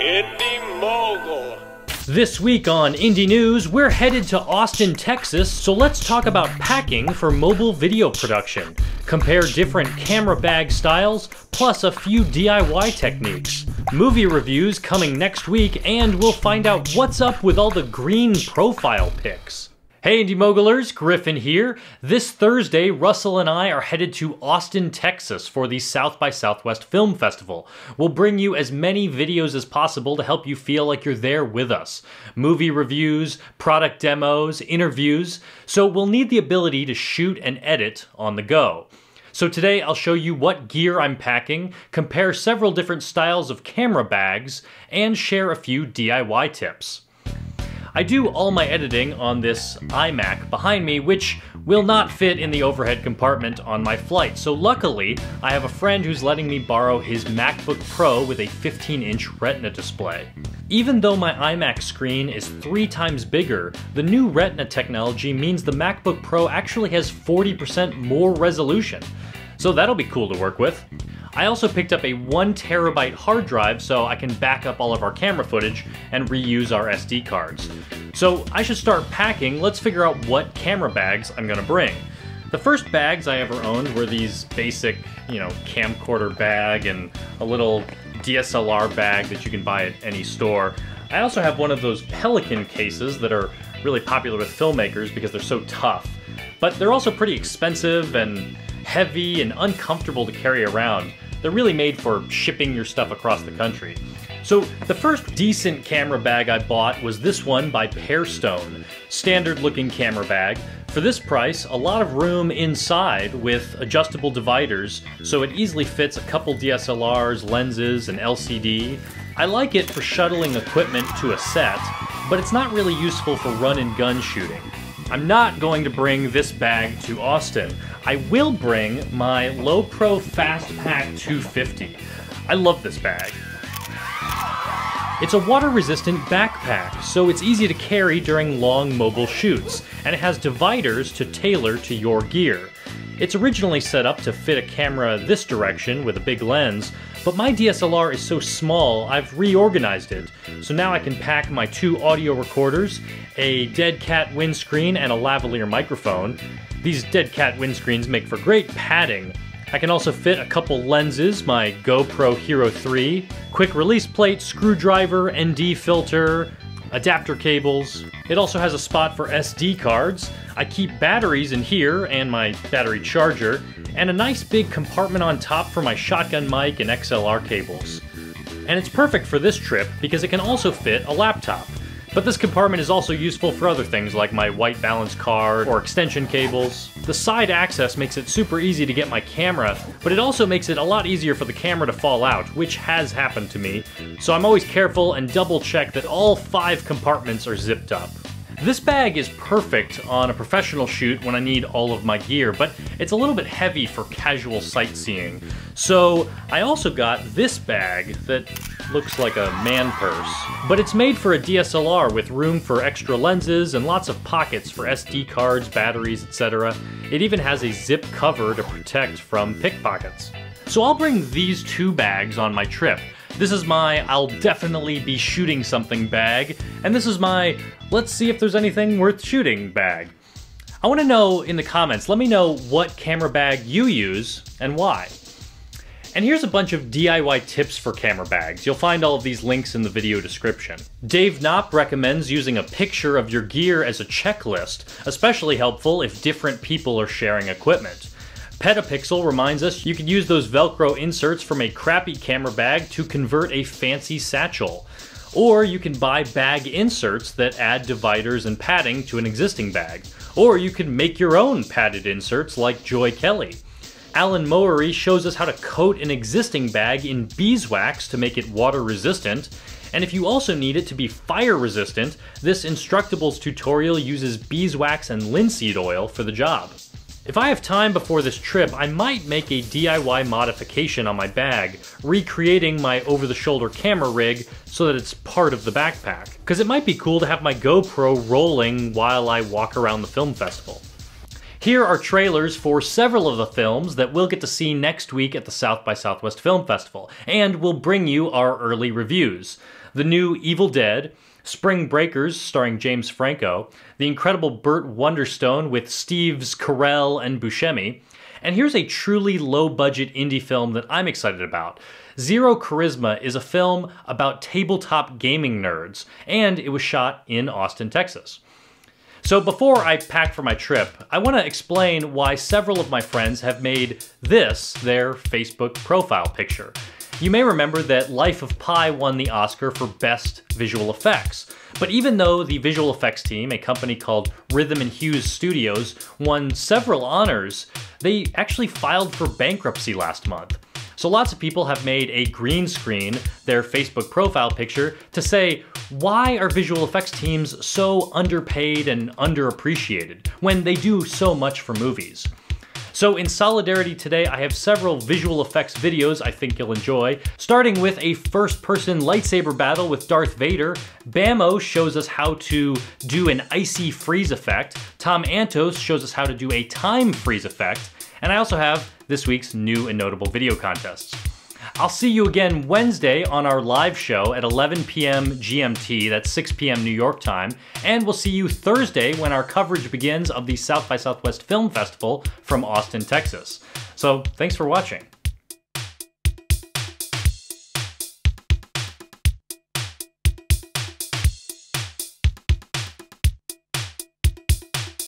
Indy Mogul. This week on Indy News, we're headed to Austin, Texas, so let's talk about packing for mobile video production. Compare different camera bag styles, plus a few DIY techniques. Movie reviews coming next week, and we'll find out what's up with all the green profile pics. Hey Indy Mogulers, Griffin here. This Thursday, Russell and I are headed to Austin, Texas for the South by Southwest Film Festival. We'll bring you as many videos as possible to help you feel like you're there with us. Movie reviews, product demos, interviews, so we'll need the ability to shoot and edit on the go. So today I'll show you what gear I'm packing, compare several different styles of camera bags, and share a few DIY tips. I do all my editing on this iMac behind me, which will not fit in the overhead compartment on my flight. So luckily, I have a friend who's letting me borrow his MacBook Pro with a 15-inch Retina display. Even though my iMac screen is 3 times bigger, the new Retina technology means the MacBook Pro actually has 40% more resolution. So that'll be cool to work with. I also picked up a 1 terabyte hard drive so I can back up all of our camera footage and reuse our SD cards. So I should start packing. Let's figure out what camera bags I'm gonna bring. The first bags I ever owned were these basic, camcorder bag and a little DSLR bag that you can buy at any store. I also have one of those Pelican cases that are really popular with filmmakers because they're so tough. But they're also pretty expensive and heavy and uncomfortable to carry around. They're really made for shipping your stuff across the country. So the first decent camera bag I bought was this one by Pearstone. Standard looking camera bag. For this price, a lot of room inside with adjustable dividers, so it easily fits a couple DSLRs, lenses, and LCD. I like it for shuttling equipment to a set, but it's not really useful for run and gun shooting. I'm not going to bring this bag to Austin. I will bring my Low-Pro Fastpack 250. I love this bag. It's a water-resistant backpack, so it's easy to carry during long mobile shoots, and it has dividers to tailor to your gear. It's originally set up to fit a camera this direction with a big lens, but my DSLR is so small I've reorganized it. So now I can pack my 2 audio recorders, a dead cat windscreen, and a lavalier microphone. These dead cat windscreens make for great padding. I can also fit a couple lenses, my GoPro Hero 3, quick release plate, screwdriver, ND filter, adapter cables. It also has a spot for SD cards. I keep batteries in here and my battery charger, and a nice big compartment on top for my shotgun mic and XLR cables. And it's perfect for this trip because it can also fit a laptop. But this compartment is also useful for other things like my white balance card or extension cables. The side access makes it super easy to get my camera, but it also makes it a lot easier for the camera to fall out, which has happened to me. So I'm always careful and double check that all 5 compartments are zipped up. This bag is perfect on a professional shoot when I need all of my gear, but it's a little bit heavy for casual sightseeing. So I also got this bag that looks like a man purse, but it's made for a DSLR with room for extra lenses and lots of pockets for SD cards, batteries, etc. It even has a zip cover to protect from pickpockets. So I'll bring these 2 bags on my trip. This is my I'll definitely be shooting something bag, and this is my let's see if there's anything worth shooting bag. I want to know in the comments, let me know what camera bag you use and why. And here's a bunch of DIY tips for camera bags. You'll find all of these links in the video description. Dave Knopp recommends using a picture of your gear as a checklist, especially helpful if different people are sharing equipment. Petapixel reminds us you can use those Velcro inserts from a crappy camera bag to convert a fancy satchel. Or you can buy bag inserts that add dividers and padding to an existing bag. Or you can make your own padded inserts like Joy Kelly. Alan Mowery shows us how to coat an existing bag in beeswax to make it water resistant. And if you also need it to be fire resistant, this Instructables tutorial uses beeswax and linseed oil for the job. If I have time before this trip, I might make a DIY modification on my bag, recreating my over-the-shoulder camera rig so that it's part of the backpack. Because it might be cool to have my GoPro rolling while I walk around the film festival. Here are trailers for several of the films that we'll get to see next week at the South by Southwest Film Festival, and we'll bring you our early reviews. the new Evil Dead, Spring Breakers starring James Franco, the incredible Burt Wonderstone with Steves Carell and Buscemi, and here's a truly low-budget indie film that I'm excited about. Zero Charisma is a film about tabletop gaming nerds, and it was shot in Austin, Texas. So before I pack for my trip, I want to explain why several of my friends have made this their Facebook profile picture. You may remember that Life of Pi won the Oscar for Best Visual Effects. But even though the visual effects team, a company called Rhythm and Hues Studios, won several honors, they actually filed for bankruptcy last month. So lots of people have made a green screen their Facebook profile picture to say, why are visual effects teams so underpaid and underappreciated when they do so much for movies? So in solidarity today, I have several visual effects videos I think you'll enjoy, starting with a first-person lightsaber battle with Darth Vader. Bammo shows us how to do an icy freeze effect. Tom Antos shows us how to do a time freeze effect. And I also have this week's new and notable video contests. I'll see you again Wednesday on our live show at 11 p.m. GMT, that's 6 p.m. New York time, and we'll see you Thursday when our coverage begins of the South by Southwest Film Festival from Austin, Texas. So thanks for watching.